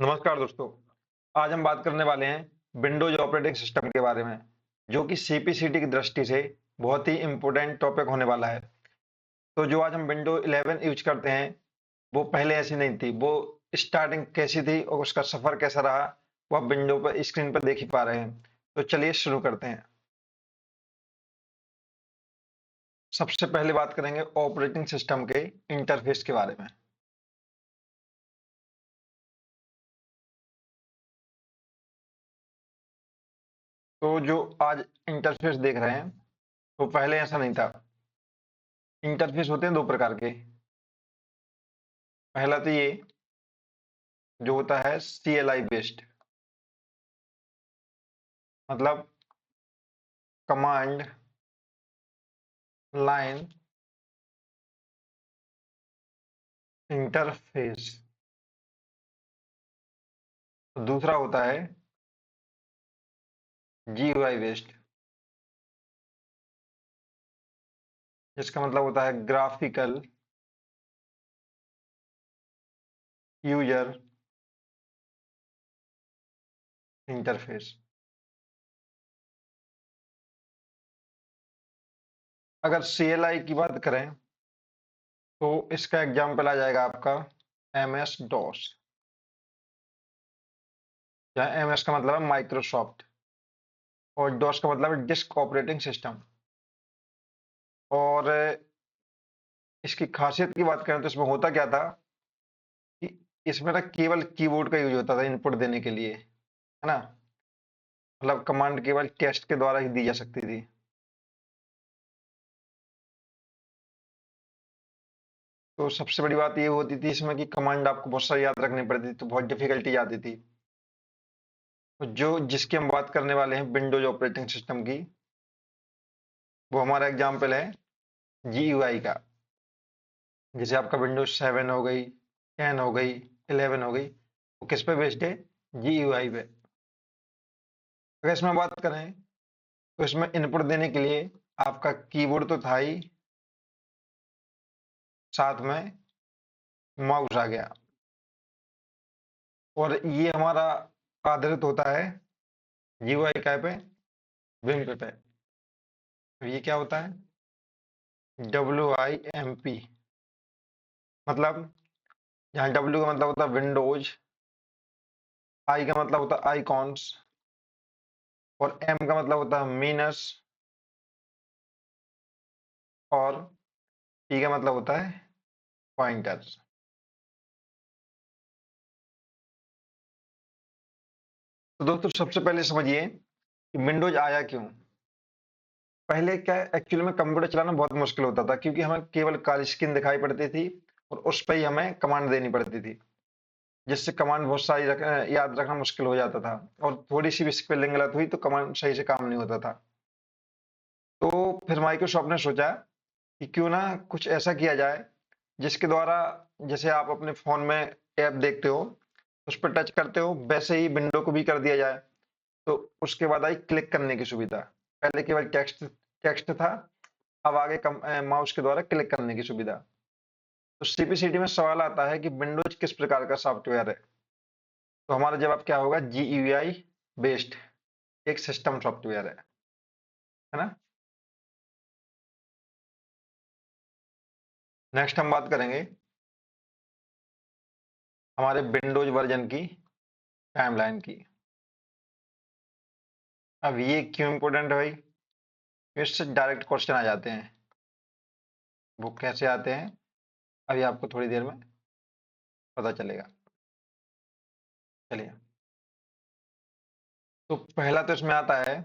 नमस्कार दोस्तों। आज हम बात करने वाले हैं विंडोज ऑपरेटिंग सिस्टम के बारे में, जो कि सीपीसीटी की दृष्टि से बहुत ही इम्पोर्टेंट टॉपिक होने वाला है। तो जो आज हम विंडो 11 यूज करते हैं, वो पहले ऐसी नहीं थी। वो स्टार्टिंग कैसी थी और उसका सफर कैसा रहा, वो आप विंडो पर स्क्रीन पर देख ही पा रहे हैं। तो चलिए शुरू करते हैं। सबसे पहले बात करेंगे ऑपरेटिंग सिस्टम के इंटरफेस के बारे में। तो जो आज इंटरफेस देख रहे हैं, तो पहले ऐसा नहीं था। इंटरफेस होते हैं दो प्रकार के। पहला तो ये जो होता है CLI बेस्ड, मतलब कमांड लाइन इंटरफेस। दूसरा होता है GUI बेस्ड, जिसका मतलब होता है ग्राफिकल यूजर इंटरफेस। अगर CLI की बात करें, तो इसका एग्जाम्पल आ जाएगा आपका MS DOS, जहाँ MS का मतलब है माइक्रोसॉफ्ट और DOS का मतलब है डिस्क ऑपरेटिंग सिस्टम। और इसकी खासियत की बात करें तो इसमें होता क्या था कि इसमें ना केवल कीबोर्ड का यूज होता था इनपुट देने के लिए, है ना। मतलब कमांड केवल टेस्ट के द्वारा ही दी जा सकती थी। तो सबसे बड़ी बात ये होती थी इसमें कि कमांड आपको बहुत सारी याद रखनी पड़ती थी, तो बहुत डिफिकल्टी आती थी। तो जो जिसकी हम बात करने वाले हैं विंडोज ऑपरेटिंग सिस्टम की, वो हमारा एग्जाम्पल है GUI का। जैसे आपका विंडोज 7 हो गई, 10 हो गई, 11 हो गई, वो किस पे बेस्ड है? GUI पे। अगर इसमें बात करें तो इसमें इनपुट देने के लिए आपका कीबोर्ड तो था ही, साथ में माउस आ गया। और ये हमारा आधारित होता है GUI काय पे? विम्प पे। तो ये क्या होता है? WIMP। मतलब यहाँ W का मतलब होता है विंडोज, I का मतलब होता है आइकॉन्स, और M का मतलब होता है मीनस, और P का मतलब होता है पॉइंटर्स। तो दोस्तों सबसे पहले समझिए कि विंडोज आया क्यों। पहले क्या एक्चुअली में कंप्यूटर चलाना बहुत मुश्किल होता था, क्योंकि हमें केवल काली स्क्रीन दिखाई पड़ती थी और उस पर ही हमें कमांड देनी पड़ती थी, जिससे कमांड बहुत सारी याद रखना मुश्किल हो जाता था। और थोड़ी सी भी स्पेलिंग गलत हुई तो कमांड सही से काम नहीं होता था। तो फिर माइक्रोसॉफ्ट ने सोचा कि क्यों ना कुछ ऐसा किया जाए जिसके द्वारा, जैसे आप अपने फोन में ऐप देखते हो, उस पर टच करते हो, वैसे ही विंडो को भी कर दिया जाए। तो उसके बाद आई क्लिक करने की सुविधा। पहले केवल टेक्स्ट टेक्स्ट था, अब आगे माउस के द्वारा क्लिक करने की सुविधा। तो सीपीसीटी में सवाल आता है कि विंडोज किस प्रकार का सॉफ्टवेयर है। तो हमारा जवाब क्या होगा? GUI बेस्ड एक सिस्टम सॉफ्टवेयर है ना। नेक्स्ट हम बात करेंगे हमारे विंडोज वर्जन की टाइमलाइन की। अब ये क्यों इंपॉर्टेंट है भाई? इससे डायरेक्ट क्वेश्चन आ जाते हैं। वो कैसे आते हैं, अभी आपको थोड़ी देर में पता चलेगा। चलिए, तो पहला तो इसमें आता है,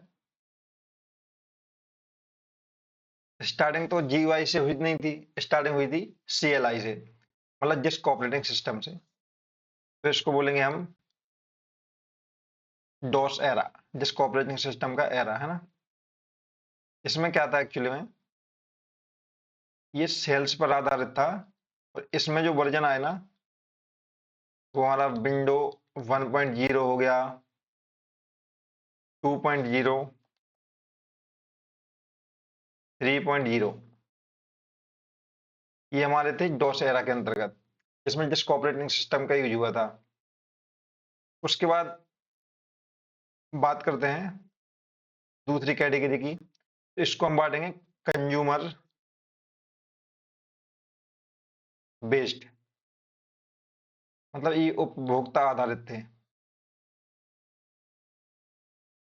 स्टार्टिंग तो GUI से हुई नहीं थी, स्टार्टिंग हुई थी CLI से, मतलब डिस्क ऑपरेटिंग सिस्टम से। तो इसको बोलेंगे हम DOS era, disk operating system का एरा, है ना। इसमें क्या था एक्चुअली में, ये सेल्स पर आधारित था। और इसमें जो वर्जन आए ना, वो हमारा विंडो 1.0 हो गया, 2.0, 3.0। ये हमारे थे डॉस एरा के अंतर्गत, जिसमें डिस्क ऑपरेटिंग सिस्टम का यूज हुआ था। उसके बाद बात करते हैं दूसरी कैटेगरी की। तो इसको हम बांटेंगे कंज्यूमर बेस्ड, मतलब ये उपभोक्ता आधारित थे।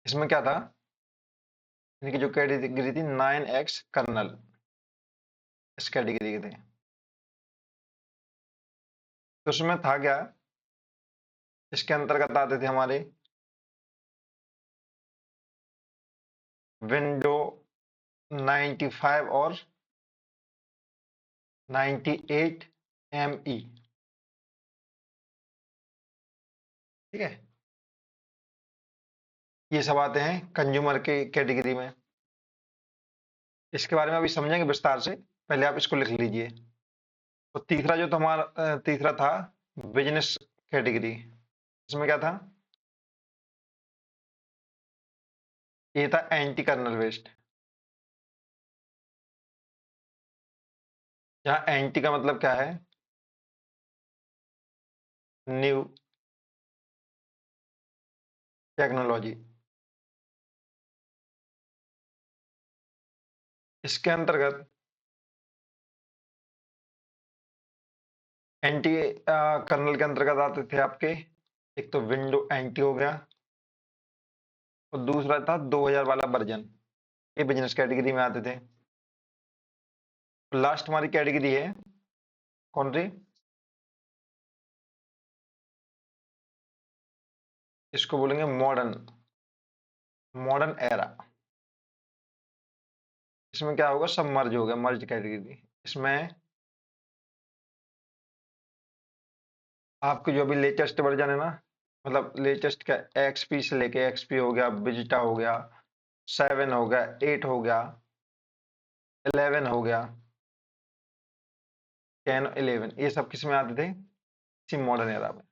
इसमें क्या था, इनकी जो कैटेगरी थी 9X कर्नल, इस कैटेगरी के थे। तो उसमें था क्या, इसके अंतर्गत आते थे हमारे विंडो 95 और 98ME। ठीक है, ये सब आते हैं कंज्यूमर के कैटेगरी में। इसके बारे में अभी समझेंगे विस्तार से, पहले आप इसको लिख लीजिए। तो तीसरा जो था हमारा तीसरा था बिजनेस कैटेगरी। इसमें क्या था, ये था एंटी कर्नल वेस्ट। जहाँ एंटी का मतलब क्या है, न्यू टेक्नोलॉजी। इसके अंतर्गत एंटी कर्नल के अंतर्गत आते थे आपके, एक तो विंडो एंटी हो गया, और दूसरा था 2000 वाला वर्जन, ये बिजनेस कैटेगरी में आते थे। लास्ट हमारी कैटेगरी है कौन सी, इसको बोलेंगे मॉडर्न, मॉडर्न एरा। इसमें क्या होगा, सब मर्ज हो गया, मर्ज कैटेगरी। इसमें आपकी जो भी लेटेस्ट वर्जन है ना, मतलब लेटेस्ट का एक्सपी से लेके एक्सपी हो गया, विजिटा हो गया, 7 हो गया, 8 हो गया, 11 हो गया, 10, 11, ये सब किस में आते थे, इसी मॉडर्न एरा में।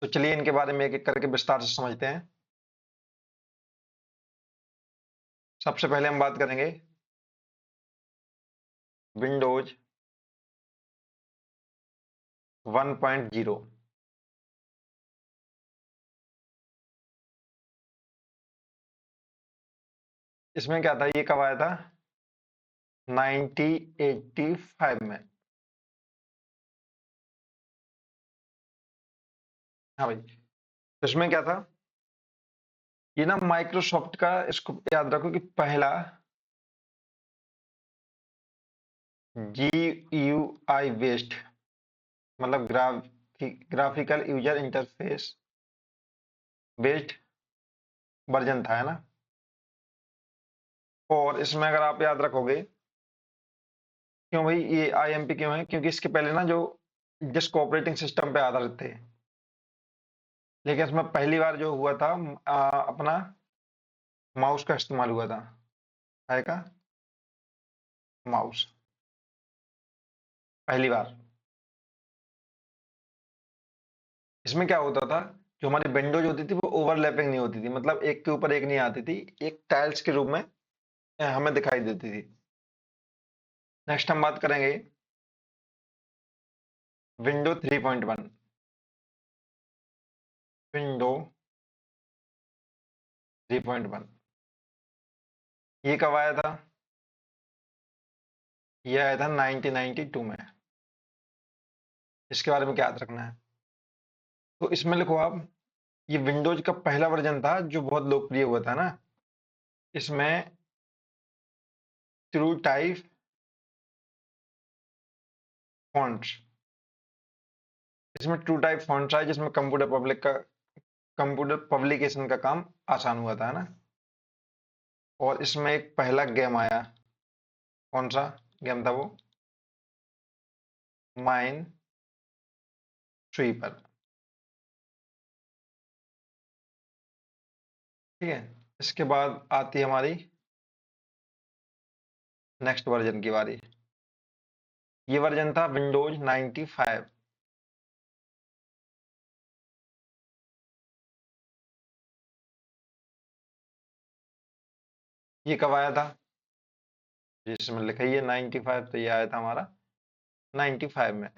तो चलिए इनके बारे में एक एक करके विस्तार से समझते हैं। सबसे पहले हम बात करेंगे विंडोज 1.0। इसमें क्या था, ये कब आया था, 1985 में। हाँ भाई, तो इसमें क्या था, ये ना माइक्रोसॉफ्ट का, इसको याद रखो कि पहला GUI बेस्ड, मतलब graphical user interface based version था, है ना। और इसमें अगर आप याद रखोगे, क्यों भाई ये IMP क्यों है, क्योंकि इसके पहले ना जो जिस ऑपरेटिंग सिस्टम पे आधारित थे, लेकिन इसमें पहली बार जो हुआ था अपना माउस का इस्तेमाल हुआ था, है का माउस, पहली बार। इसमें क्या होता था, जो हमारी विंडोज होती थी वो ओवरलैपिंग नहीं होती थी, मतलब एक के ऊपर एक नहीं आती थी, एक टाइल्स के रूप में हमें दिखाई देती थी। नेक्स्ट हम बात करेंगे विंडो 3.1। विंडो 3.1 ये कब आया था, ये आया था 1992 में। इसके बारे में क्या याद रखना है, तो इसमें लिखो आप, ये विंडोज का पहला वर्जन था जो बहुत लोकप्रिय हुआ था ना। इसमें ट्रू टाइप फॉन्ट्स, इसमें ट्रू टाइप फॉन्ट्स आए, जिसमें कंप्यूटर पब्लिकेशन का काम आसान हुआ था, है ना। और इसमें एक पहला गेम आया, कौन सा गेम था वो, माइन स्वीपर। ठीक है, इसके बाद आती है हमारी नेक्स्ट वर्जन की बारी। ये वर्जन था विंडोज 95। ये कब आया था, जिसमें लिखा ही है 95, तो ये आया था हमारा 95 में।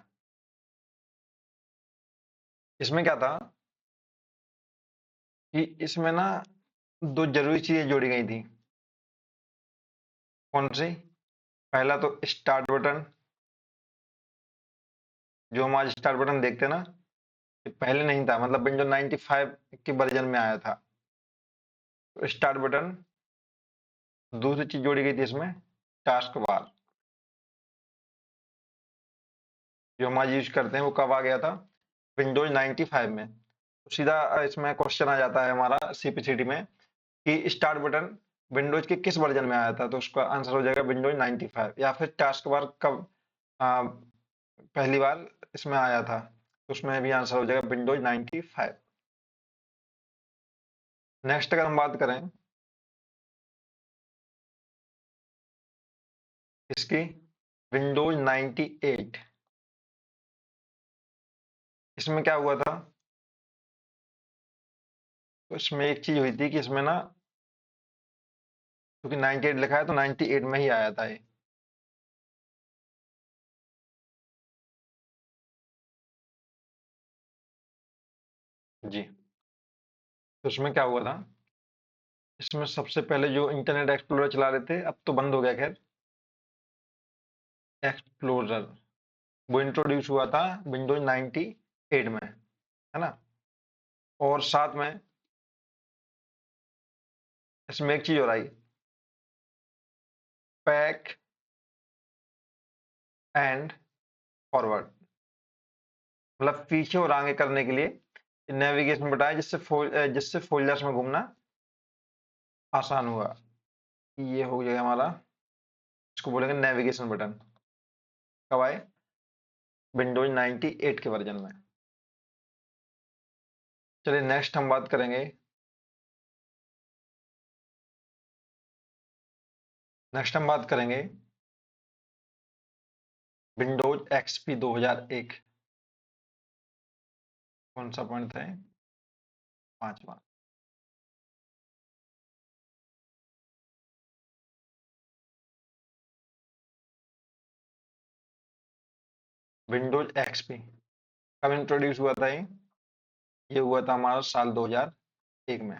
इसमें क्या था कि इसमें ना दो जरूरी चीजें जोड़ी गई थी। कौन सी? पहला तो स्टार्ट बटन, जो हम आज स्टार्ट बटन देखते हैं ना, ये पहले नहीं था, मतलब विंडोज 95 के वर्जन में आया था स्टार्ट बटन। दूसरी चीज जोड़ी गई थी इसमें, टास्क बार, जो हम आज यूज करते हैं। वो कब आ गया था? विंडोज 95 में। तो सीधा इसमें क्वेश्चन आ जाता है हमारा सीपीसीटी में कि स्टार्ट बटन विंडोज के किस वर्जन में आया था, तो उसका आंसर हो जाएगा विंडोज 95। या फिर टास्क बार कब आ, पहली बार इसमें आया था, तो उसमें भी आंसर हो जाएगा विंडोज 95। नेक्स्ट अगर हम बात करें इसकी, विंडोज 98, इसमें क्या हुआ था? तो इसमें एक चीज हुई थी कि इसमें ना, क्योंकि 98 लिखा है तो 98 में ही आया था ये। जी। तो इसमें क्या हुआ था, इसमें सबसे पहले जो इंटरनेट एक्सप्लोरर चला रहे थे, अब तो बंद हो गया खैर, एक्सप्लोरर, वो इंट्रोड्यूस हुआ था विंडोज 98 में, है ना। और साथ में इसमें एक चीज और आई, बैक एंड फॉरवर्ड, मतलब पीछे और आगे करने के लिए नेविगेशन बताया, जिससे फोल्डर्स में घूमना आसान हुआ। ये हो गया हमारा, इसको बोलेंगे नेविगेशन बटन। कब आए? विंडोज 98 के वर्जन में। चलिए नेक्स्ट हम बात करेंगे, विंडोज एक्सपी 2001। कौन सा पॉइंट है? पांचवा। विंडोज एक्सपी कब इंट्रोड्यूस हुआ था ये हुआ था हमारा साल 2001 में।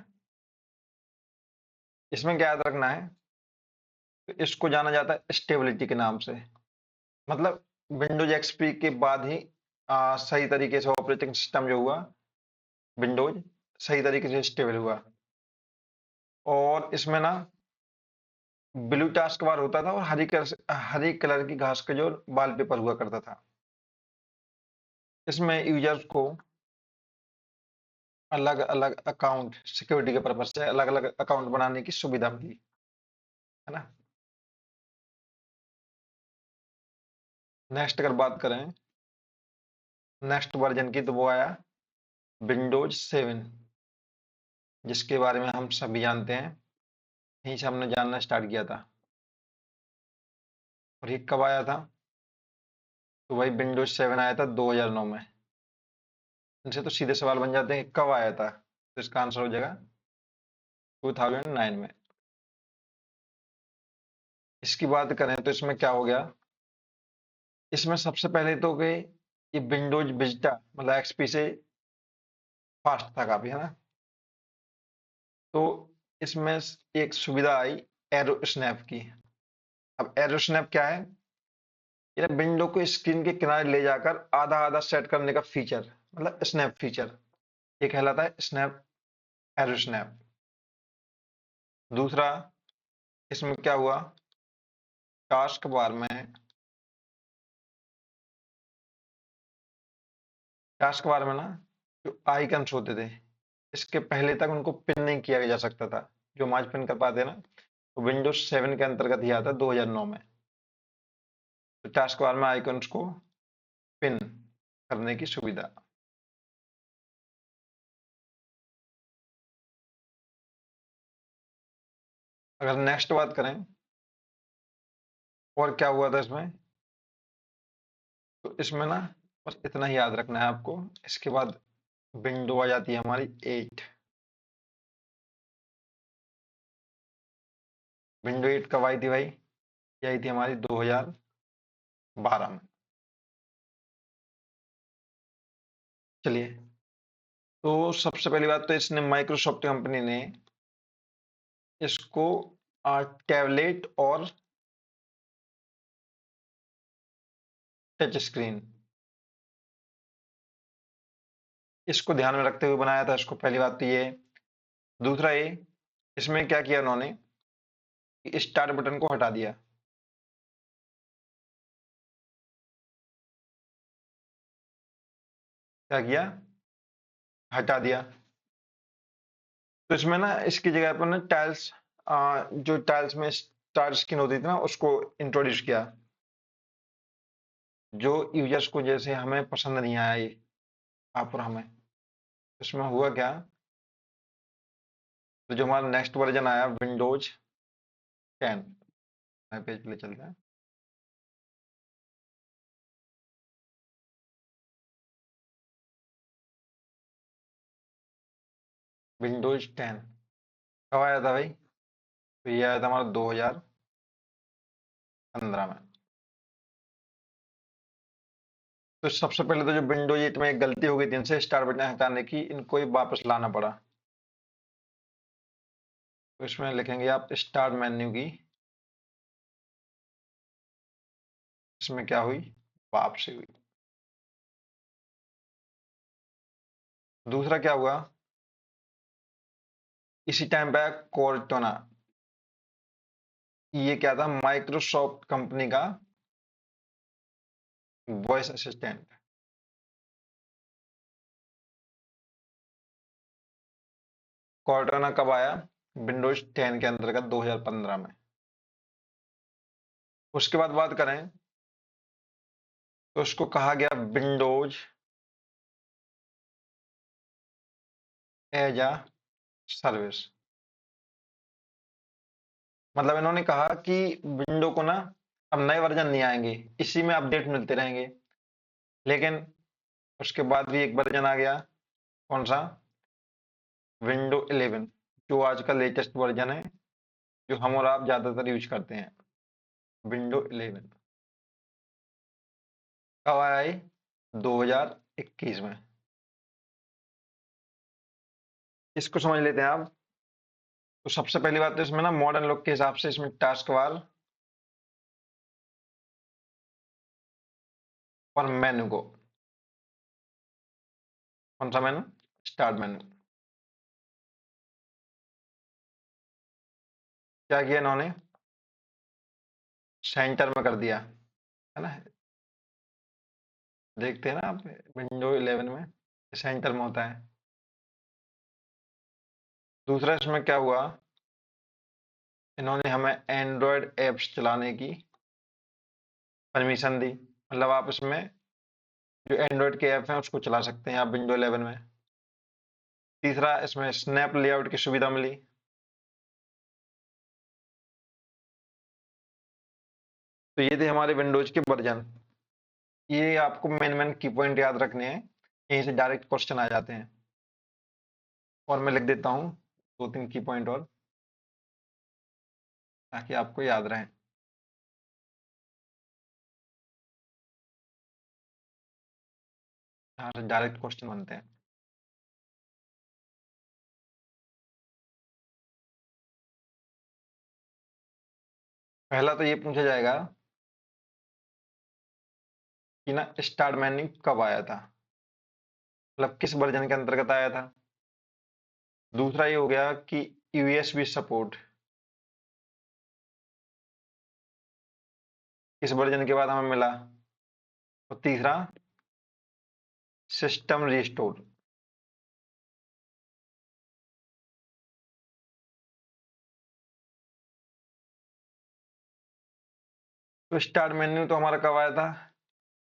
इसमें क्या याद रखना है, तो इसको जाना जाता है स्टेबिलिटी के नाम से। मतलब विंडोज एक्सपी के बाद ही सही तरीके से ऑपरेटिंग सिस्टम जो हुआ विंडोज, सही तरीके से स्टेबल हुआ। और इसमें ना ब्लू टास्क बार होता था, और हरी कलर की घास का जो वॉलपेपर हुआ करता था। इसमें यूजर्स को अलग अलग अकाउंट, सिक्योरिटी के पर्पज से अलग अलग अकाउंट बनाने की सुविधा मिली, है ना। नेक्स्ट अगर बात करें नेक्स्ट वर्जन की, तो वो आया विंडोज 7, जिसके बारे में हम सभी जानते हैं, यहीं से हमने जानना स्टार्ट किया था। और ये कब आया था? तो भाई विंडोज 7 आया था 2009 में। इनसे तो सीधे सवाल बन जाते हैं कि कब आया था, तो इसका आंसर हो जाएगा 2009 में। इसकी बात करें तो इसमें क्या हो गया, इसमें सबसे पहले तो कि ये विंडोज विस्टा मतलब एक्सपी से फास्ट था काफी, है ना। तो इसमें एक सुविधा आई एरो स्नैप की। अब एरो स्नैप क्या है? ये विंडो को स्क्रीन के किनारे ले जाकर आधा आधा सेट करने का फीचर, मतलब स्नैप फीचर, ये कहलाता है स्नैप, एरो स्नैप। दूसरा, इसमें क्या हुआ, टास्क बार में, ना जो आइकन्स होते थे, इसके पहले तक उनको पिन नहीं किया जा सकता था, जो हम आज पिन कर पाते हैं ना, तो विंडोज 7 के अंतर्गत ही आता है 2009 में। तो टास्क बार में आइकन्स को पिन करने की सुविधा। अगर नेक्स्ट बात करें और क्या हुआ था इसमें, तो इसमें ना बस इतना ही याद रखना है आपको। इसके बाद विंडो आ जाती है हमारी 8। विंडो 8 कब आई थी भाई? ये आई थी हमारी 2012 में। चलिए तो सबसे पहली बात तो इसने माइक्रोसॉफ्ट कंपनी ने इसको टैबलेट और टच स्क्रीन इसको ध्यान में रखते हुए बनाया था इसको, पहली बात तो ये। दूसरा ये, इसमें क्या किया उन्होंने कि स्टार्ट बटन को हटा दिया। क्या किया? हटा दिया। तो इसमें ना इसकी जगह पर ना टाइल्स, जो टाइल्स में स्टार स्क्रीन होती थी ना उसको इंट्रोड्यूस किया, जो यूजर्स को जैसे हमें पसंद नहीं आया ये आप और हमें। इसमें हुआ क्या, तो जो हमारा नेक्स्ट वर्जन आया विंडोज 10, पेज पे ले चलते हैं। विंडोज 10 कब आया था भाई? तो ये आया था हमारा 2015 में। तो सबसे पहले तो जो विंडोज 8 में एक गलती हो गई थी इनसे स्टार बटन हटाने की, इनको ही वापस लाना पड़ा। तो इसमें लिखेंगे आप स्टार्ट मेन्यू की, इसमें क्या हुई, वापसी हुई। दूसरा क्या हुआ, इसी टाइम पे कोर्टोना, ये क्या था, माइक्रोसॉफ्ट कंपनी का वॉइस असिस्टेंट। कोर्टोना कब आया? विंडोज 10 के अंतर्गत 2015 में। उसके बाद बात करें तो उसको कहा गया विंडोज एज अ सर्विस। मतलब इन्होंने कहा कि विंडो को ना अब नए वर्जन नहीं आएंगे, इसी में अपडेट मिलते रहेंगे। लेकिन उसके बाद भी एक वर्जन आ गया, कौन सा, विंडो 11, जो आज का लेटेस्ट वर्जन है, जो हम और आप ज्यादातर यूज करते हैं, विंडो 11। कब आया ये? 2021 में। इसको समझ लेते हैं आप। तो सबसे पहली बात तो इसमें ना मॉडर्न लुक के हिसाब से इसमें टास्क बार और मेनू को, कौन सा मेनू, स्टार्ट मेनू, क्या किया इन्होंने, सेंटर में कर दिया, है ना। देखते हैं ना आप विंडो 11 में सेंटर में होता है। दूसरा इसमें क्या हुआ, इन्होंने हमें एंड्रॉयड ऐप्स चलाने की परमिशन दी, मतलब आप इसमें जो एंड्रॉयड के ऐप हैं उसको चला सकते हैं आप विंडो 11 में। तीसरा, इसमें स्नैप लेआउट की सुविधा मिली। तो ये थे हमारे विंडोज के वर्जन। ये आपको मेन मेन की पॉइंट याद रखने हैं, यहीं से डायरेक्ट क्वेश्चन आ जाते हैं। और मैं लिख देता हूँ दो तीन की पॉइंट और, ताकि आपको याद रहे। यहाँ से डायरेक्ट क्वेश्चन बनते हैं। पहला तो ये पूछा जाएगा कि ना स्टार्ट मेन्यू कब आया था, मतलब किस वर्जन के अंतर्गत आया था। दूसरा ये हो गया कि यूएसबी सपोर्ट किस वर्जन के बाद हमें मिला। और तीसरा, सिस्टम रिस्टोर। तो स्टार्ट मेन्यू तो हमारा कब आया था,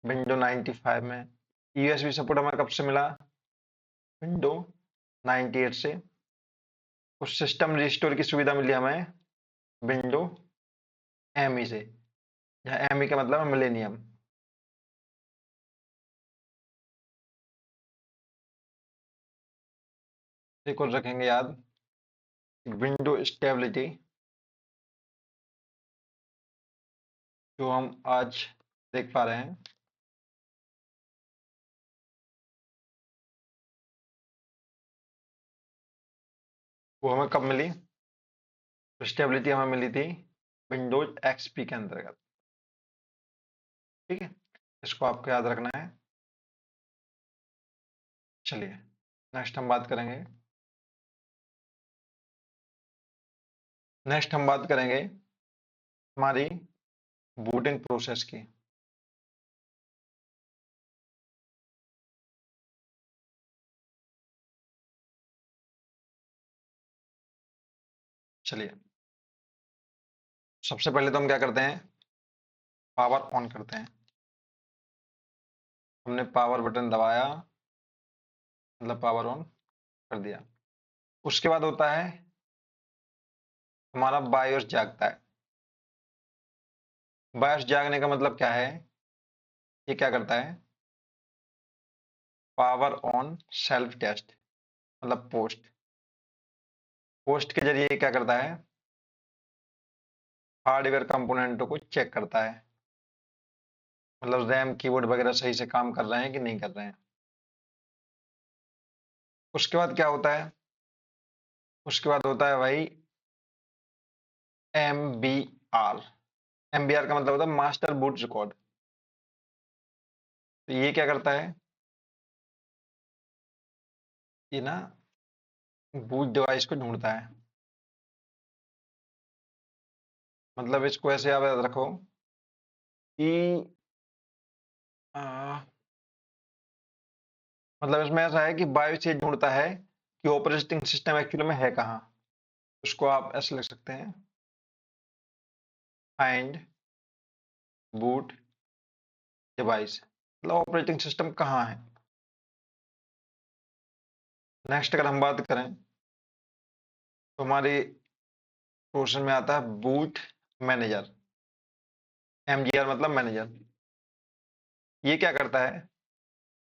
विंडो 95 में। यूएसबी सपोर्ट हमें कब से मिला, विंडो 98 से। उस सिस्टम रिस्टोर की सुविधा मिली हमें विंडो एमई से, जहाँ एमई का मतलब है मिलेनियम। एक और रखेंगे याद, विंडो स्टेबिलिटी, जो हम आज देख पा रहे हैं। वो हमें कब मिली? स्टेबिलिटी हमें मिली थी विंडोज एक्सपी के अंतर्गत। ठीक है, इसको आपको याद रखना है। चलिए नेक्स्ट हम बात करेंगे। हमारी बूटिंग प्रोसेस की। चलिए सबसे पहले तो हम क्या करते हैं, पावर ऑन करते हैं। हमने पावर बटन दबाया, मतलब पावर ऑन कर दिया। उसके बाद होता है हमारा बायोस जागता है। बायोस जागने का मतलब क्या है? ये क्या करता है? पावर ऑन सेल्फ टेस्ट, मतलब पोस्ट। पोस्ट के जरिए ये क्या करता है? हार्डवेयर कंपोनेंटों को चेक करता है, मतलब रैम कीबोर्ड वगैरह सही से काम कर रहे हैं कि नहीं कर रहे हैं। उसके बाद क्या होता है? उसके बाद होता है भाई M B R. M B R का मतलब होता है मास्टर बूट रिकॉर्ड। तो ये क्या करता है? ये ना बूट डिवाइस को ढूंढता है। मतलब इसको ऐसे आप याद रखो कि आ, मतलब इसमें ऐसा है कि बायोस ये ढूंढता है कि ऑपरेटिंग सिस्टम एक्चुअली में है कहाँ। उसको आप ऐसे लिख सकते हैं, फाइंड बूट डिवाइस, मतलब ऑपरेटिंग सिस्टम कहाँ है। नेक्स्ट अगर हम बात करें तो हमारे क्वेश्चन में आता है बूट मैनेजर। एमजीआर मतलब मैनेजर। ये क्या करता है?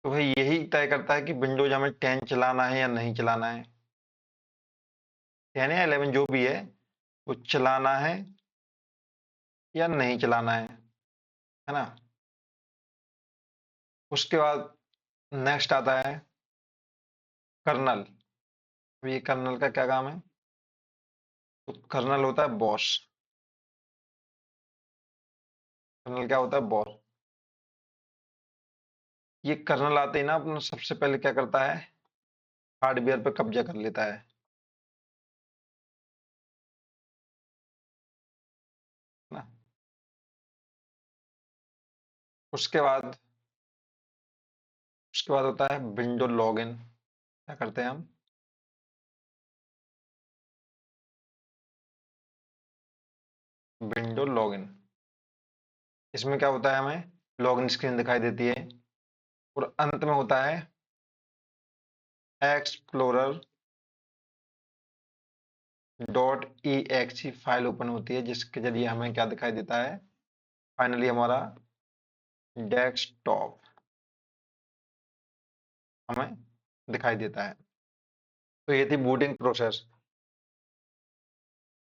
तो भाई यही तय करता है कि विंडोज हमें 10 चलाना है या नहीं चलाना है। 10 या 11 जो भी है, वो चलाना है या नहीं चलाना है ना। उसके बाद नेक्स्ट आता है कर्नल। ये कर्नल का क्या काम है? तो कर्नल होता है बॉस। कर्नल क्या होता है? बॉस। ये कर्नल आते ही ना अपना सबसे पहले क्या करता है? हार्डवेयर पे कब्जा कर लेता है ना। उसके बाद उसके बाद होता है विंडो लॉगिन। क्या करते हैं हम? Window login. इसमें क्या होता है? हमें लॉगिन स्क्रीन दिखाई देती है और अंत में होता है explorer dot E x file open होती है, जिसके जरिए हमें क्या दिखाई देता है? फाइनली हमारा डेस्कटॉप हमें दिखाई देता है। तो ये थी बूटिंग प्रोसेस।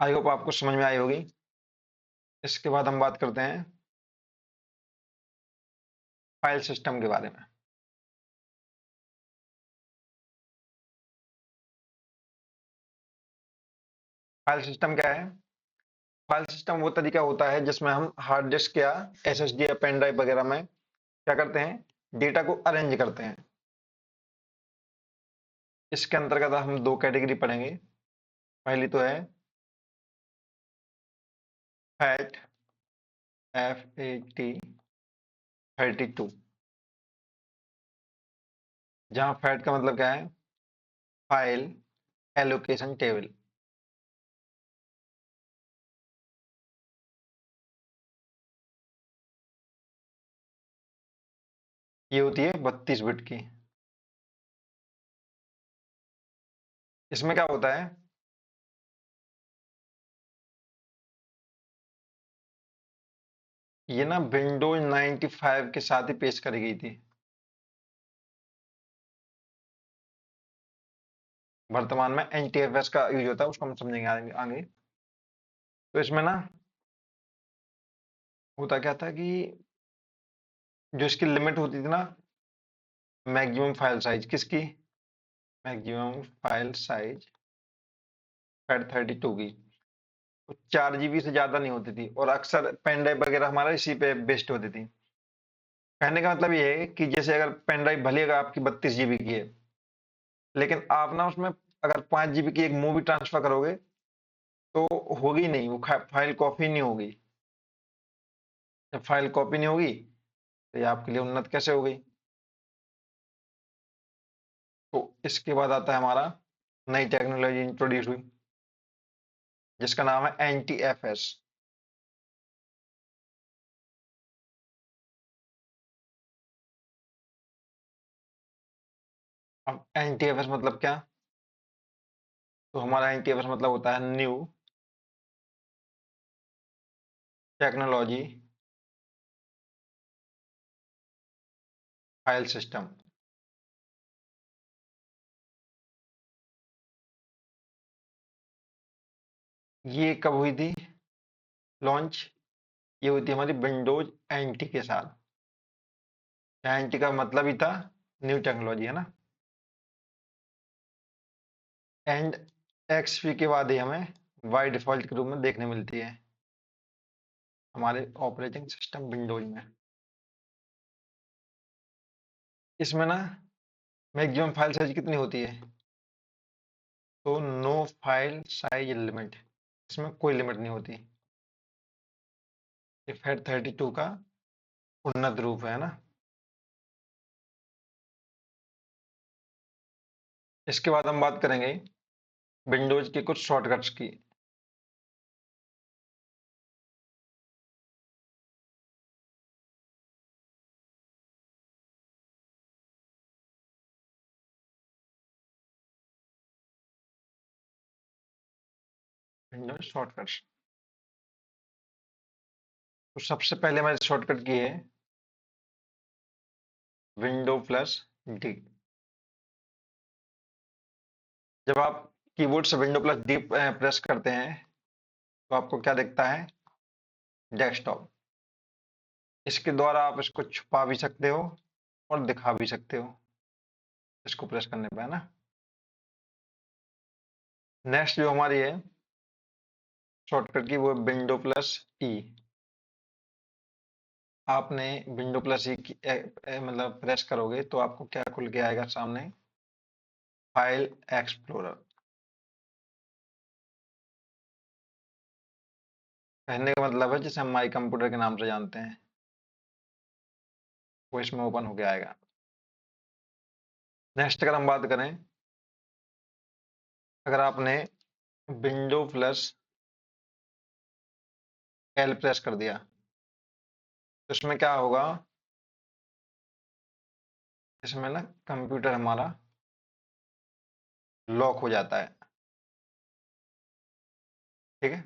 आई होप आपको समझ में आई होगी। इसके बाद हम बात करते हैं फाइल सिस्टम के बारे में। फाइल सिस्टम क्या है? फाइल सिस्टम वो तरीका होता है जिसमें हम हार्ड डिस्क या एसएसडी या पेन ड्राइव वगैरह में क्या करते हैं? डेटा को अरेंज करते हैं। इसके अंतर्गत हम दो कैटेगरी पढ़ेंगे। पहली तो है फैट, FAT32। जहां फैट का मतलब क्या है? File allocation table. ये होती है 32 बिट की। इसमें क्या होता है? ये ना विंडोज 95 के साथ ही पेश करी गई थी। वर्तमान में NTFS का यूज होता है, उसको हम समझेंगे आगे आगे। तो इसमें ना होता क्या था कि जो इसकी लिमिट होती थी ना, मैक्सिमम फाइल साइज किसकी? मैक्सिमम फाइल साइज FAT32 की, 4 GB से ज्यादा नहीं होती थी और अक्सर पेन ड्राइव वगैरह हमारा इसी पे बेस्ड होती थी। कहने का मतलब ये है कि जैसे अगर पेन ड्राइव भले अगर आपकी 32 GB की है, लेकिन आप ना उसमें अगर 5 GB की एक मूवी ट्रांसफर करोगे तो होगी नहीं, वो फाइल कॉपी नहीं होगी। जब फाइल कॉपी नहीं होगी तो ये आपके लिए उन्नत कैसे हो गई। तो इसके बाद आता है हमारा नई टेक्नोलॉजी इंट्रोड्यूस हुई जिसका नाम है NTFS। अब NTFS मतलब क्या? तो हमारा NTFS मतलब होता है न्यू टेक्नोलॉजी फाइल सिस्टम। ये कब हुई थी लॉन्च? ये हुई थी हमारी विंडोज NT के साथ। NT का मतलब ही था न्यू टेक्नोलॉजी, है ना। एंड XP के बाद ही हमें बाय डिफॉल्ट के रूप में देखने मिलती है हमारे ऑपरेटिंग सिस्टम विंडोज में। इसमें ना मैक्सिमम फाइल साइज कितनी होती है? तो नो फाइल साइज लिमिट, इसमें कोई लिमिट नहीं होती। ये FAT32 का उन्नत रूप है ना। इसके बाद हम बात करेंगे विंडोज के कुछ शॉर्टकट्स की। विंडोज शॉर्टकट्स, तो सबसे पहले हमारी शॉर्टकट की है Window+D। जब आप कीबोर्ड से Window+D प्रेस करते हैं तो आपको क्या दिखता है? डेस्कटॉप। इसके द्वारा आप इसको छुपा भी सकते हो और दिखा भी सकते हो इसको प्रेस करने पे, है ना। नेक्स्ट जो हमारी है शॉर्टकट की, वो Window+E। आपने Window+E की मतलब प्रेस करोगे तो आपको क्या खुल के आएगा सामने? File explorer. कहने का मतलब है जिसे हम माई कंप्यूटर के नाम से जानते हैं, वो इसमें ओपन होके आएगा। नेक्स्ट अगर हम बात करें, अगर आपने Window+L प्रेस कर दिया तो इसमें क्या होगा? इसमें ना कंप्यूटर हमारा लॉक हो जाता है, ठीक है।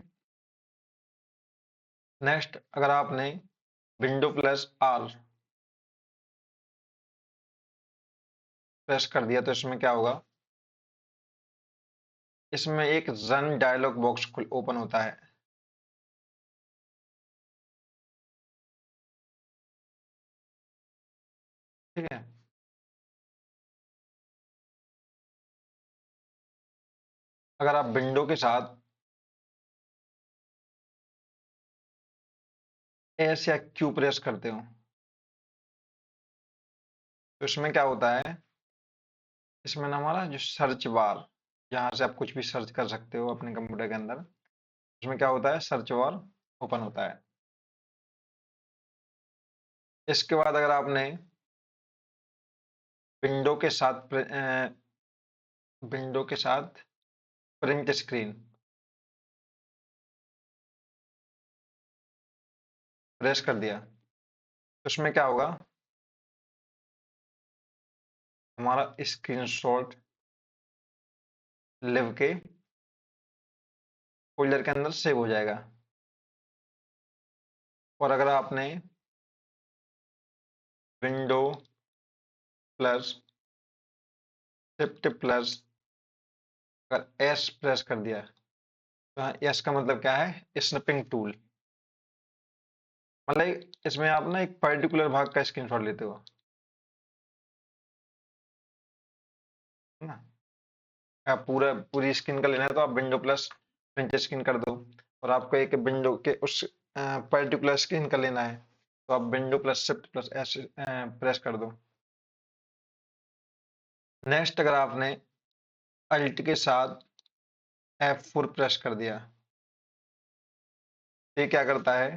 नेक्स्ट अगर आपने Window+R प्रेस कर दिया तो इसमें क्या होगा? इसमें एक रन डायलॉग बॉक्स ओपन होता है, ठीक है। अगर आप विंडो के साथ एस या क्यू प्रेस करते हो तो इसमें क्या होता है? इसमें ना हमारा जो सर्च बार, जहां से आप कुछ भी सर्च कर सकते हो अपने कंप्यूटर के अंदर, उसमें क्या होता है? सर्च बार ओपन होता है। इसके बाद अगर आपने विंडो के साथ विंडो के साथ प्रिंट स्क्रीन प्रेस कर दिया तो उसमें क्या होगा? हमारा स्क्रीनशॉट लिव के फोल्डर के अंदर सेव हो जाएगा। और अगर आपने विंडो प्लस शिफ्ट प्लस अगर एस प्रेस कर दिया तो एस का मतलब क्या है? Snapping tool. मतलब इसमें आप ना एक पर्टिकुलर भाग का स्क्रीनशॉट लेते हो, है ना। पूरी स्क्रीन का लेना है तो आप विंडो प्लस प्रिंट स्क्रीन कर दो, और आपको एक विंडो के उस पर्टिकुलर स्क्रीन का लेना है तो आप window plus shift plus S press कर दो। नेक्स्ट अगर आपने अल्ट के साथ F4 प्रेस कर दिया, ये क्या करता है,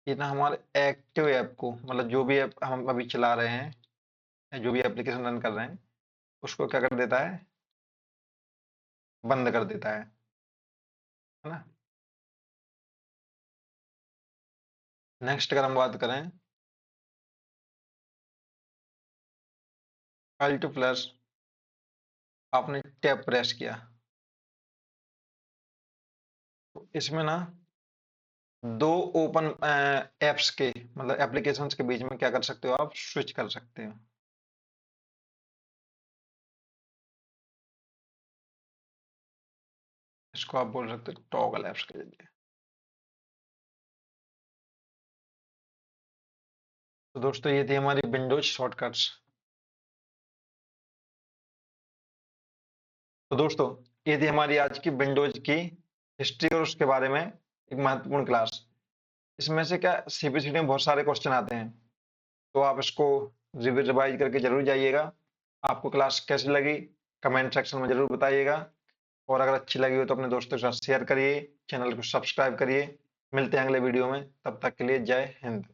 ये ना हमारे एक्टिव ऐप को, मतलब जो भी ऐप हम अभी चला रहे हैं या जो भी एप्लीकेशन रन कर रहे हैं उसको क्या कर देता है, बंद कर देता है ना। नेक्स्ट अगर हम बात करें अल्ट प्लस आपने टैब प्रेस किया, तो इसमें ना दो ओपन एप्स के, मतलब एप्लीकेशंस के बीच में क्या कर सकते हो, आप स्विच कर सकते हो। इसको आप बोल सकते हो टॉगल एप्स के जरिए। तो दोस्तों ये थी हमारी विंडोज शॉर्टकट्स। तो दोस्तों ये थी हमारी आज की विंडोज की हिस्ट्री और उसके बारे में एक महत्वपूर्ण क्लास। इसमें से क्या सीपीसीटी में बहुत सारे क्वेश्चन आते हैं, तो आप इसको रिवाइज करके जरूर जाइएगा। आपको क्लास कैसी लगी कमेंट सेक्शन में जरूर बताइएगा, और अगर अच्छी लगी हो तो अपने दोस्तों के साथ शेयर करिए, चैनल को सब्सक्राइब करिए। मिलते हैं अगले वीडियो में, तब तक के लिए जय हिंद।